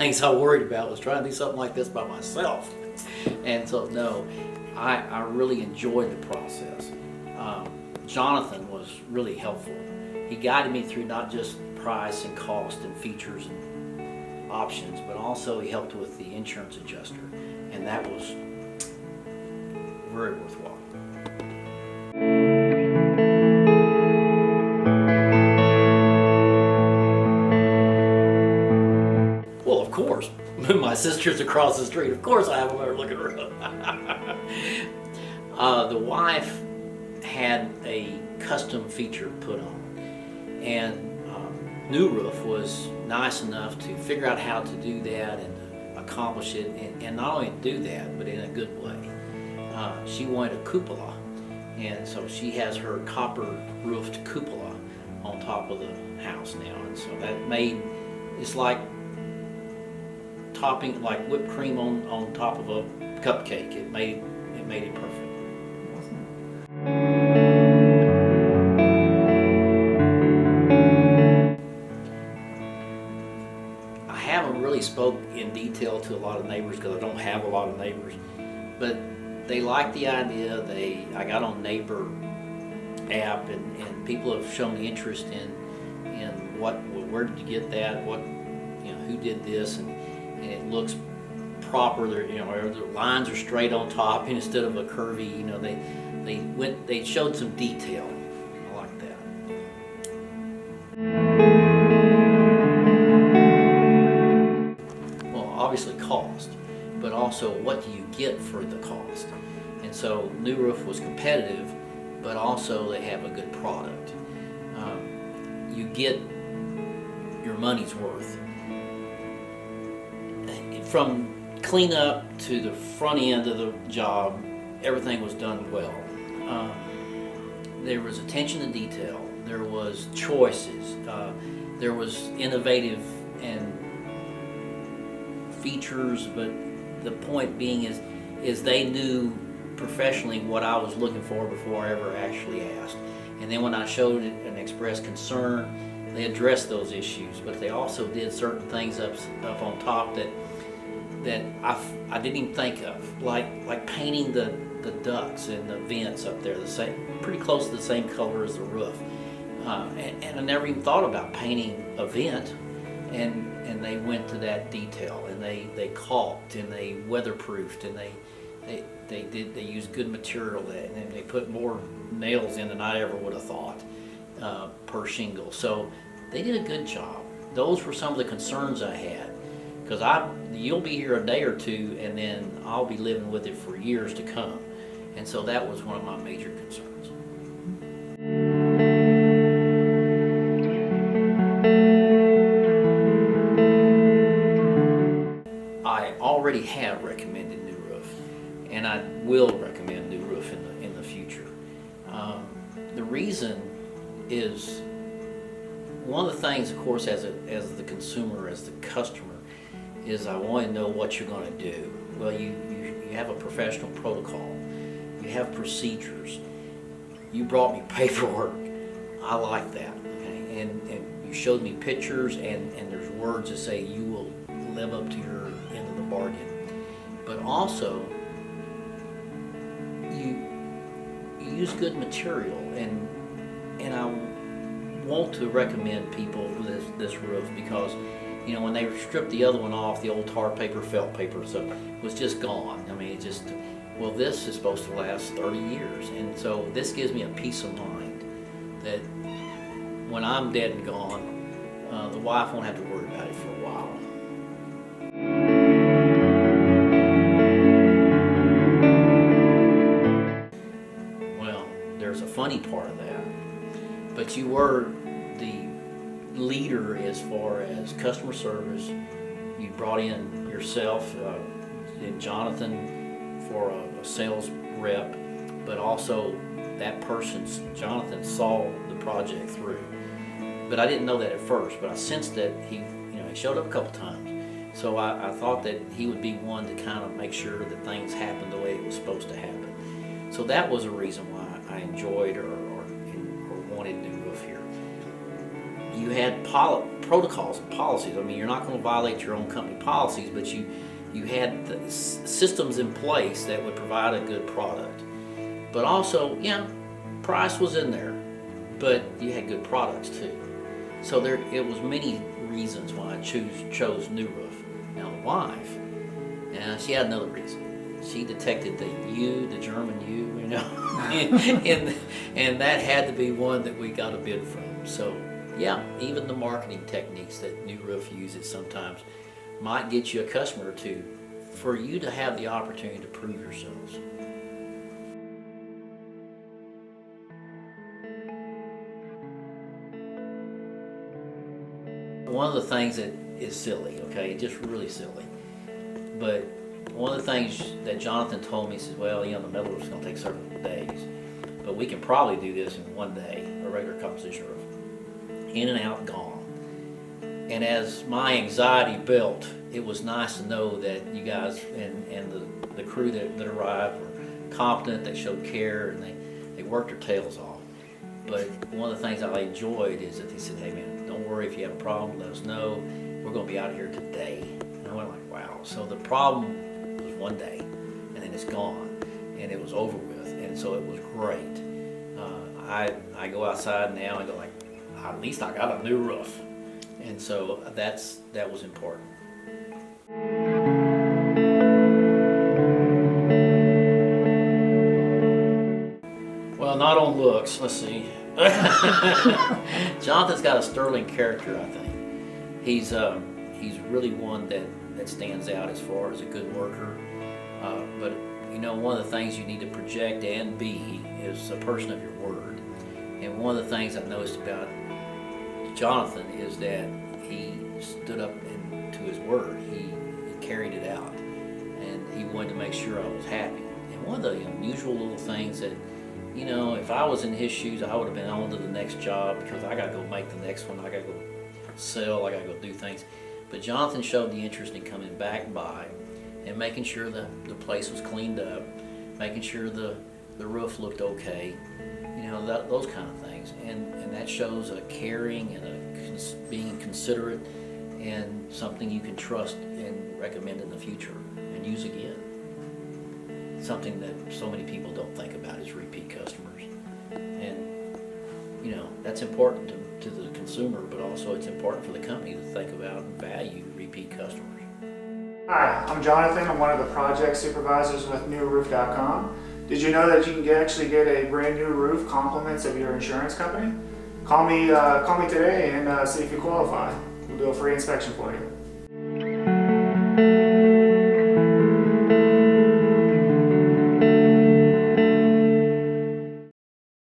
things I worried about was trying to do something like this by myself. And so, no, I really enjoyed the process. Jonathan was really helpful. He guided me through not just price and cost and features and options, but also he helped with the insurance adjuster, and that was very worthwhile. Well, of course, my sister's across the street. Of course I have a better looking roof. The wife had a custom feature put on, and New Roof was nice enough to figure out how to do that and accomplish it, and not only do that, but in a good way. She wanted a cupola, and so she has her copper roofed cupola on top of the house now, and so that made, it's like topping, like whipped cream on top of a cupcake. It made it perfect. I haven't really spoke in detail to a lot of neighbors because I don't have a lot of neighbors, but they like the idea. I got on Neighbor app, and people have shown interest in where did you get that, who did this, and it looks proper. The lines are straight on top instead of a curvy. They showed some detail. I like that. Well, obviously cost, but also what do you get for the cost? And so New Roof was competitive, but also they have a good product. You get your money's worth. From cleanup to the front end of the job, everything was done well. There was attention to detail. There was choices. There was innovative and features, but the point being is they knew professionally what I was looking for before I ever actually asked. And then when I showed it and expressed concern, they addressed those issues, but they also did certain things up on top that I didn't even think of, like painting the ducts and the vents up there pretty close to the same color as the roof, and I never even thought about painting a vent, and they went to that detail, and they caulked and they weatherproofed, and they used good material, and they put more nails in than I ever would have thought per shingle. So they did a good job. Those were some of the concerns I had, because you'll be here a day or two, and then I'll be living with it for years to come, and so that was one of my major concerns. I already have recommended New Roof, and I will recommend New Roof in the future. The reason is, one of the things, of course, as the consumer, as the customer, is I want to know what you're going to do. Well, you have a professional protocol. You have procedures. You brought me paperwork. I like that. Okay? And you showed me pictures, and there's words that say you will live up to your end of the bargain. But also, you use good material, and I want to recommend people this roof, because when they stripped the other one off, the old tar paper, felt paper, so it was just gone. I mean, this is supposed to last 30 years, and so this gives me a peace of mind that when I'm dead and gone, the wife won't have to worry about it for a while. Well, there's a funny part of that. But you were the leader as far as customer service. You brought in yourself and Jonathan for a sales rep, but also Jonathan saw the project through. But I didn't know that at first, but I sensed that he showed up a couple times. So I thought that he would be one to kind of make sure that things happened the way it was supposed to happen. So that was a reason why I enjoyed or wanted New Roof here. you had protocols and policies. I mean, you're not going to violate your own company policies, but you had the systems in place that would provide a good product. But also, yeah, price was in there, but you had good products too. So it was many reasons why I chose New Roof. Now the wife, she had another reason. She detected the German U, you know, and that had to be one that we got a bid from. So yeah, even the marketing techniques that New Roof uses sometimes might get you a customer or two for you to have the opportunity to prove yourselves. One of the things that is silly, okay, just really silly, but one of the things that Jonathan told me, he says, well, you know, the metal roof's going to take several days, but we can probably do this in one day, a regular composition roof. In and out, gone. And as my anxiety built, it was nice to know that you guys and the crew that arrived were competent, they showed care, and they worked their tails off. But one of the things I enjoyed is that they said, hey man, don't worry if you have a problem, let us know. We're going to be out of here today. And I went like, wow. So the problem was one day, and then it's gone, and it was over with, and so it was great. I go outside now and go like, at least I got a new roof, and so that was important. Well, not on looks. Let's see. Jonathan's got a sterling character, I think. He's really one that stands out as far as a good worker. But you know, one of the things you need to project and be is a person of your word. And one of the things I've noticed about Jonathan is that he stood up to his word. He carried it out, and he wanted to make sure I was happy. And one of the unusual little things that, you know, if I was in his shoes, I would have been on to the next job because I got to go make the next one. I got to go sell. I got to go do things. But Jonathan showed the interest in coming back by and making sure that the place was cleaned up, making sure the roof looked okay, you know, those kind of things. And that shows a caring and being considerate and something you can trust and recommend in the future and use again. Something that so many people don't think about is repeat customers. And, you know, that's important to the consumer, but also it's important for the company to think about and value repeat customers. Hi, I'm Jonathan. I'm one of the project supervisors with newroof.com. Did you know that you can actually get a brand new roof compliments of your insurance company? Call me today and see if you qualify. We'll do a free inspection for you.